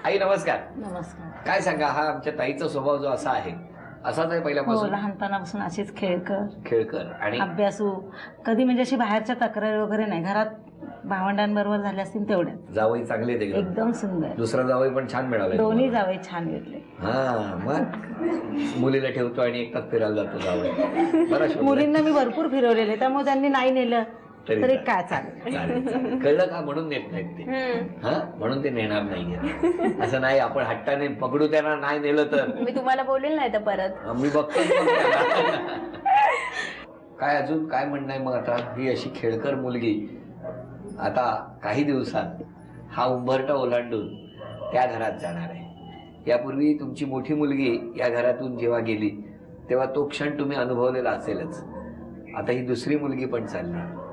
आई नमस्कार. नमस्कार. काय सांगा, हा आमच्या ताईचा स्वभाव जो असा आहे असाच आहे पहिल्यापासून? लहानपणापासून अशीच खेळकर आणि अभ्यासू. कधी म्हणजे अशी बाहेरच्या तक्रारी वगैरे नाही. घरात भावंडांबरोबर झाले असतील तेवढ्याच. जावई चांगले एकदम सुंदर. दुसरा जावई पण छान मिळाला. दोन्ही जावई छान भेटले. हा मग मुलीला ठेवतो आणि एकटाच फिरायला जातो जावई. बरं, मुलींना मी भरपूर फिरवलेले, त्यामुळे त्यांनी नाही नेलं तरी काय चालेल. कळलं का? म्हणून नेत नाहीत ते. हा म्हणून ते नेणार नाहीये. असं नाही आपण हट्टाने पकडू त्यांना, नाही नेलं तर मी तुम्हाला बोलेल नाही तर परत मी बघतो. काय अजून काय म्हणणं आहे मग? आता ही अशी खेळकर मुलगी आता काही दिवसात हा उंबरठा ओलांडून त्या घरात जाणार आहे. यापूर्वी तुमची मोठी मुलगी या घरातून जेव्हा गेली तेव्हा तो क्षण तुम्ही अनुभवलेला असेलच. आता ही दुसरी मुलगी पण चालली.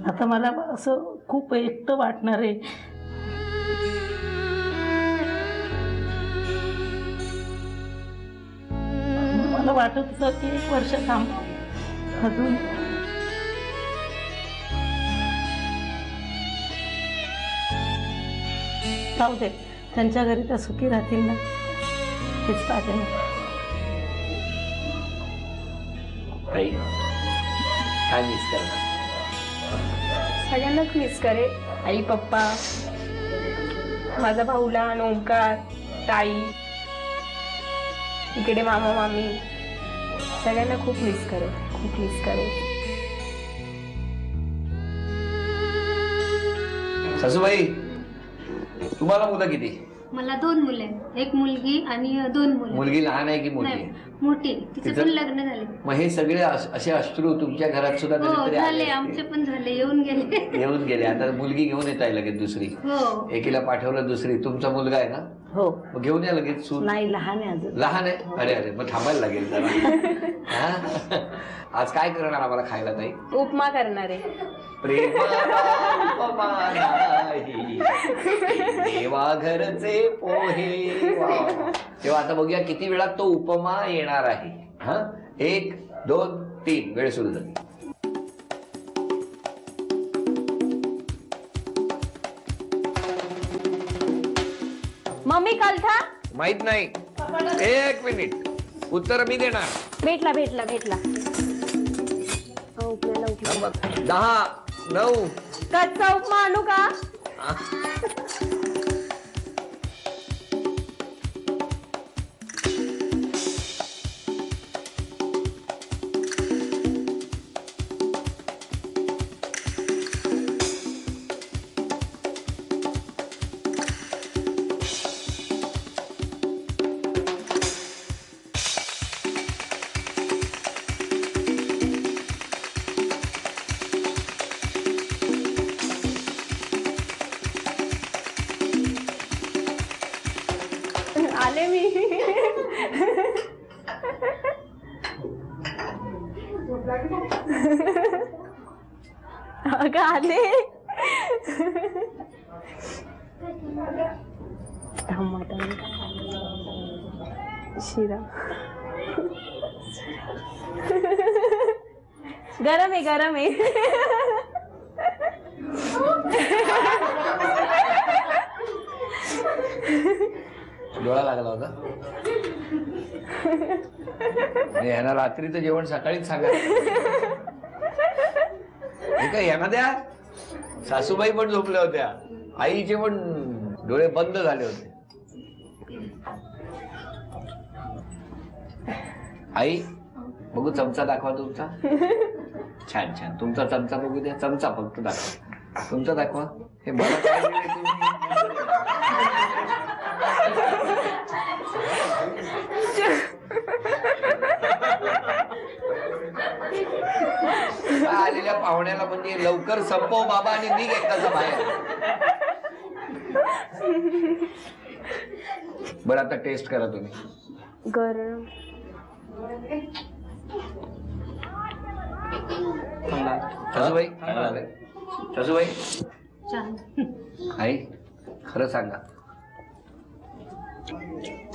आता मला असं खूप एकटं वाटणार आहे. मला वाटत होतं की 1 वर्ष थांब अजून. जाऊ दे, त्यांच्या घरी त्या सुखी राहतील ना, हेच पाहते. काय मिस करणार? सगळ्यांनाच मिस करे. आई पप्पा, माझा भाऊ लहान, ओंकार, ताई, इकडे मामा मामी, सगळ्यांना खूप मिस करे, खूप मिस करे. सासूबाई तुम्हाला मुलं किती? मला 2 मुले, एक मुलगी आणि 2 मुले. मुलगी लहान आहे की मोठी? मोठी. तिचं पण लग्न झाले. मग हे सगळे असे अश्रू तुमच्या घरात सुद्धा झाले? आमचे पण झाले, येऊन गेले. आता मुलगी घेऊन येत आहे लगेच दुसरी. हो. एकीला पाठवलं, दुसरी. तुमचा मुलगा आहे ना? हो. मग घेऊन या लगेच. नाही, लहान आहे अजून. लहान आहे? अरे मग थांबायला लागेल जरा. आज काय करणार आम्हाला खायला ताई? उपमा करणार आहे. देवा घरचे पोहे. तेव्हा आता बघूया किती वेळात तो उपमा येणार आहे. हा, 1 2 3 वेळ सुरू झाली. मम्मी कलथा माहित नाही. 1 मिनिट, उत्तर मी देणार. भेटला 10 9. कच्चा उपमा आणू का? आले मी. अगं आले. शिरा गरम आहे. डोळा लागला होता. यांना रात्रीचं जेवण सकाळीच सांगायचं. यांना द्या. सासूबाई पण झोपल्या होत्या, आईचे पण डोळे बंद झाले होते. आई बघू चमचा दाखवा तुमचा. छान छान, तुमचा चमचा बघू द्या. चमचा फक्त दाखवा, तुमचा दाखवा. हे मला काय दिले तुम्ही? आलेल्या पाहुण्याला म्हणजे लवकर संपव बाबा आणि निघ एकदाचा बाहेर. बरं आता टेस्ट करा तुम्ही. गरम सासूबाई, सासूबाई आई खरं सांगा,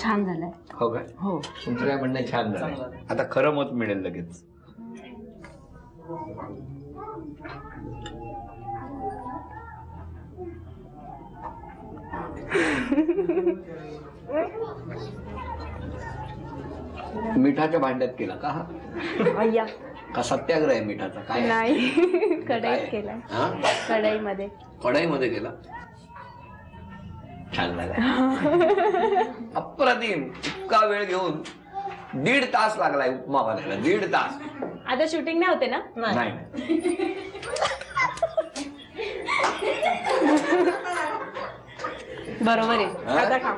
छान झालंय. हो काय? हो. तुमचं काय म्हणणं? छान झालंय. आता खरं मत मिळेल लगेच. मिठाच्या भांड्यात केला का हा? अय्या का सत्याग्रह आहे मिठाचा काय आहे? नाही कढईत काय? केला हा? कढईमध्ये. कढईमध्ये केला छान लागला अप्रतिम. इतका वेळ घेऊन 1.5 तास लागलाय उपमा बनायला. 1.5 तास. आता शूटिंग नाही होते ना? नाही बरोबर आहे. हा? आता खा.